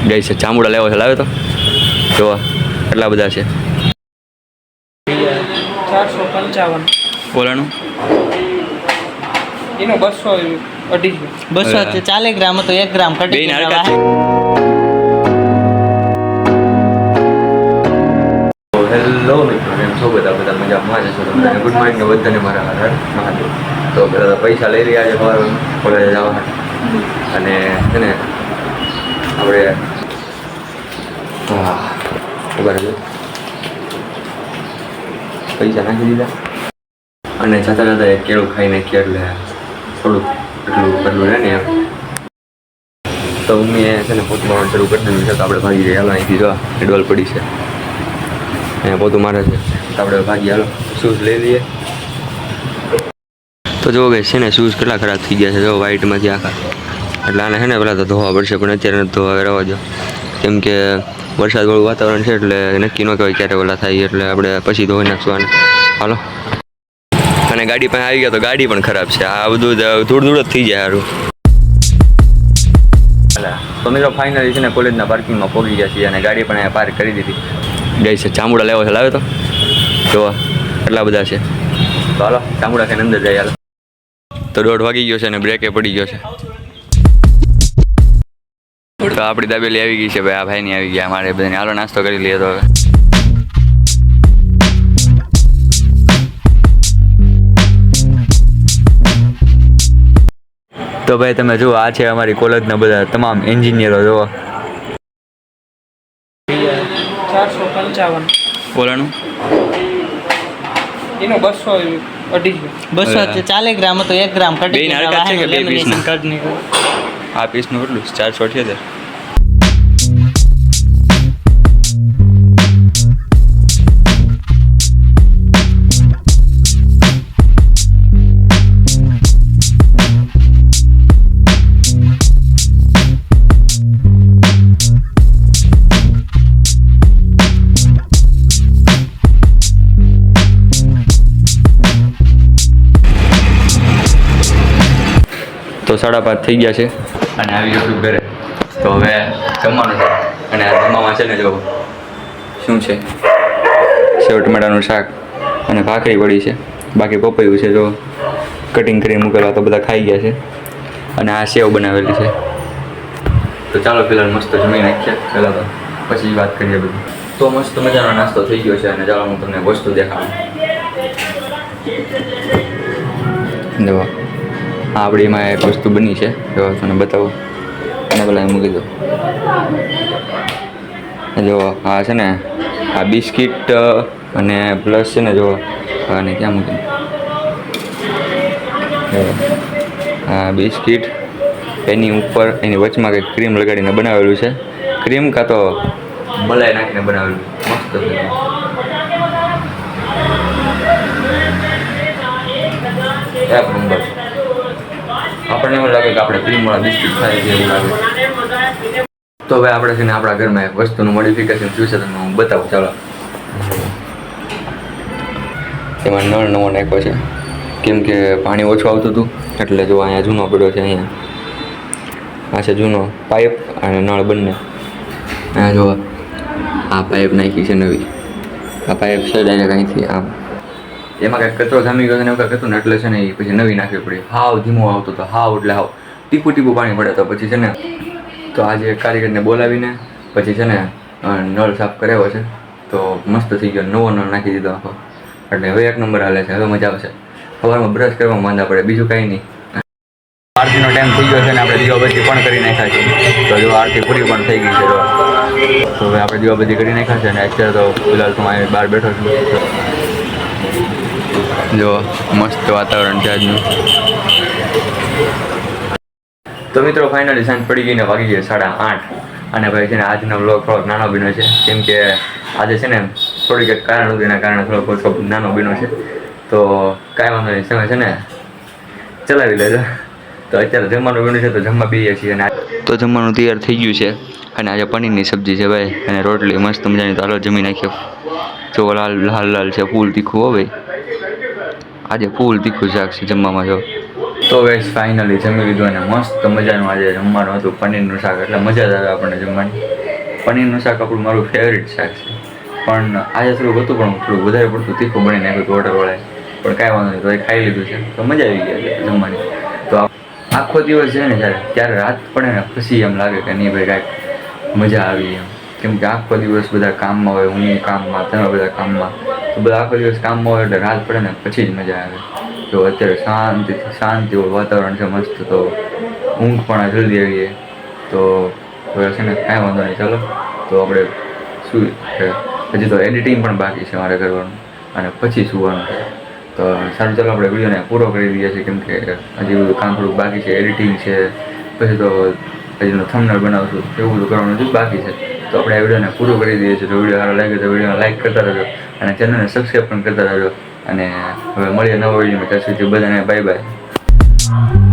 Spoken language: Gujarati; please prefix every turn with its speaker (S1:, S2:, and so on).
S1: ગઈ છે ચામુડા લેવો છે, લાવે તો જો કેટલા બધા છે.
S2: 455
S1: ઓલાનું
S2: એનો 200 250
S3: 40 ગ્રામ તો 1 ગ્રામ
S1: બેન
S3: કટી
S1: હરકત છે. હેલો મિત્રો, એમ છો બધા મજામાં છો તમે? ગુડ મોર્નિંગ બધાને મારા હર મહાદેવ. તો બધા પૈસા લઈ રહ્યા છે કોલેજ જવા માટે, અને છે ને આપણે ખબર છે પૈસા નાખી દીધા અને છતાં એક કેળું ખાઈ નાખીએ એટલે થોડુંક એટલું રહે ને એમ. તો મેં છે ને પોતું શરૂ કરી દીધું છે. તો આપણે ભાગી ગયા, હાલો અહીંથી જો ડોલ પડી છે અહીંયા પોતું મારે છે. તો આપણે ભાગી હાલો શૂઝ લઈ લઈએ. તો જો ગઈ છે ને શૂઝ કેટલા ખરાબ થઈ ગયા છે, જો વ્હાઇટમાંથી આખા. એટલે આને છે ને પહેલાં તો ધોવા પડશે, પણ અત્યારે નથી ધોવા, રહેવા દો. કેમ કે વરસાદવાળું વાતાવરણ છે એટલે નક્કી ન કહેવાય ક્યારે ઓલા થાય, એટલે આપણે પછી ધોઈ નાખશું આને. હાલો. અને ગાડી પાસે આવી ગયા તો ગાડી પણ ખરાબ છે. આ બધું ધૂળ જ થઈ જાય સારું. તો મિત્રો ફાઇનલી છે ને કોલેજના પાર્કિંગમાં પહોંચી ગયા છીએ અને ગાડી પણ અહીંયા પાર્ક કરી દીધી. ગઈ છે ચામુડા લેવો છે, લાવે તો જો કેટલા બધા છે. તો હાલો ચામુડા ખાઈને અંદર જાય. હાલો. તો 1:30 વાગી ગયો છે અને બ્રેકે પડી ગયો છે. તો આપણી દાબેલી આવી ગઈ છે ભાઈ, આ ભાઈની આવી ગયા, અમારે બધાને. હાલો નાસ્તો કરી લઈએ તો હવે. તો ભાઈ તમે જુઓ, આ છે અમારી કોલેજના બધા તમામ એન્જિનિયરો. જુઓ
S2: 455
S1: ઓલાનું
S2: એનો 200
S3: 40 ગ્રામ તો 1 ગ્રામ કટી
S1: બેન હરકત છે કે બે પીસનું? આ પીસનું કેટલું? 478. તો 5:30 થઈ ગયા છે અને આવી ગયો છું ઘરે. તો હવે જમવાનું છે, અને આ જમવામાં છે ને જો શું છે, સેવ ટમેટાનું શાક અને ભાખરી પડી છે, બાકી પપૈયું છે જો કટિંગ કરી મૂકેલા. તો બધા ખાઈ ગયા છે અને આ સેવ બનાવેલી છે. તો ચાલો ફિલહાલ મસ્ત જમી નાખીએ પહેલાં, તો પછી વાત કરીએ બધું. તો મસ્ત મજાનો નાસ્તો થઈ ગયો છે અને ચાલો હું તમને વસ્તુ દેખાડું. જો આપણી એમાં એક વસ્તુ બની છે, જો તને બતાવું. અને પહેલાં મૂકી દો. જો આ છે ને આ બિસ્કિટ અને પ્લસ છે ને જો આને ક્યાં મૂકી, આ બિસ્કિટ એની ઉપર એની વચમાં કંઈક ક્રીમ લગાડીને બનાવેલું છે. ક્રીમ કાં તો મલાઈ નાખીને બનાવેલું, મસ્ત છે. એક નંબર. આપણને એવું લાગે કે આપણે ક્રીમવાળા બિસ્કિટ ખાઈએ છીએ એવું લાગે. તો હવે આપણે છે ને આપણા ઘરમાં એક વસ્તુનું મોડિફિકેશન થયું છે, તમને હું બતાવું. ચાલો. એમાં નળ નવો નાખ્યો છે, કેમ કે પાણી ઓછું આવતું હતું એટલે જો અહીંયા જૂનો પડ્યો છે. અહીંયા આ છે જૂનો પાઇપ અને નળ બંને. અહીંયા જો આ પાઇપ નાખી છે નવી. આ પાઇપ છે ડાયરેક્ટ અહીંથી આમ. એમાં કંઈક કચરો જામી ગયો ને એવું કંઈક હતું ને, એટલે છે ને એ પછી નવી નાખવી પડી. હાવ ધીમો આવતો હતો, હાવ એટલે હાવ ટીપું પાણી પડે. તો પછી છે ને તો આજે કારીગરને બોલાવીને પછી છે ને નળ સાફ કરાવ્યો છે. તો મસ્ત થઈ ગયો, નવો નળ નાખી દીધો આખો. એટલે હવે એક નંબર હાલે છે, હવે મજા આવશે. સવારમાં બ્રશ કરવામાં માંદા પડે, બીજું કાંઈ નહીં. આરતીનો ટાઈમ થઈ ગયો છે ને આપણે દીવાબત્તી પણ કરી નાખ્યા છે. તો જો આરતી પૂરી પણ થઈ ગઈ છે. તો હવે આપણે દીવાબત્તી કરી નાખ્યા છે અને અત્યારે તો ફિલહાલ તો અહીં બહાર બેઠો છું. જો મસ્ત વાતાવરણ છે આજનું. તો મિત્રો ફાઇનલી સાંજ પડી ગઈને વાગી ગઈ 8:30. અને ભાઈ છે ને આજનો વ્લોગ થોડોક નાનો બન્યો છે, કેમ કે આજે છે ને થોડીક એક કારણ હતું, એના કારણે થોડોક ઓછો નાનો બન્યો છે. તો કાંઈ વાંધો નહીં, સમય છે ને ચલાવી લેજો. તો અત્યારે જમવાનું બન્યું છે તો જમવા બેસીએ છીએ. અને તો જમવાનું તૈયાર થઈ ગયું છે અને આજે પનીરની સબ્જી છે ભાઈ, અને રોટલી મસ્ત મજાની. તો હાલો જમી નાખ્યો. જો લાલ લાલ છે, ફૂલ તીખું હો ભાઈ. આજે ફૂલ તીખું શાક છે જમવામાં. જો તો ગાઈસ ફાઇનલી જમી લીધું અને મસ્ત મજાનું આજે જમવાનું હતું, પનીરનું શાક. એટલે મજા જ આવે આપણને જમવાની. પનીરનું શાક આપણું મારું ફેવરિટ શાક છે, પણ આજે થોડુંક હતું પણ થોડું વધારે પડતું તીખું બની નાખ્યું હતું હોટલવાળાએ, પણ કાંઈ વાંધો નહીં, તો એ ખાઈ લીધું છે તો મજા આવી ગઈ છે જમવાની. તો આખો દિવસ છે ને ત્યારે રાત પડે ને પછી એમ લાગે કે નહીં ભાઈ કાંઈક મજા આવી એમ, કેમ કે આખો દિવસ બધા કામમાં હોય, હું કામમાં, તમે બધા કામમાં, તો બધા આખો દિવસ કામમાં હોય એટલે રાત પડે ને પછી જ મજા આવે. તો અત્યારે શાંતિ વાતાવરણ છે મસ્ત, તો ઊંઘ પણ આ જલ્દી આવી જાય. તો હવે છે ને કાંઈ વાંધો નહીં, ચાલો તો આપણે શું હજી તો એડિટિંગ પણ બાકી છે મારે કરવાનું અને પછી સુવાનું છે. તો સારું ચાલો આપણે વિડીયોને પૂરો કરી દઈએ છીએ, કેમ કે હજી બધું કામ થોડુંક બાકી છે, એડિટિંગ છે, પછી તો હજી થંબનેલ બનાવશું, એવું બધું કરવાનું હજી બાકી છે. તો આપણે આ વિડીયોને પૂરો કરી દઈએ છીએ. જો વિડીયો સારો લાગે તો વિડીયોને લાઈક કરતા રહેજો અને ચેનલને સબસ્ક્રાઈબ પણ કરતા રહેજો. અને હવે મળીએ નવા વિડીયોમાં, ત્યાં સુધી બધાને બાય બાય.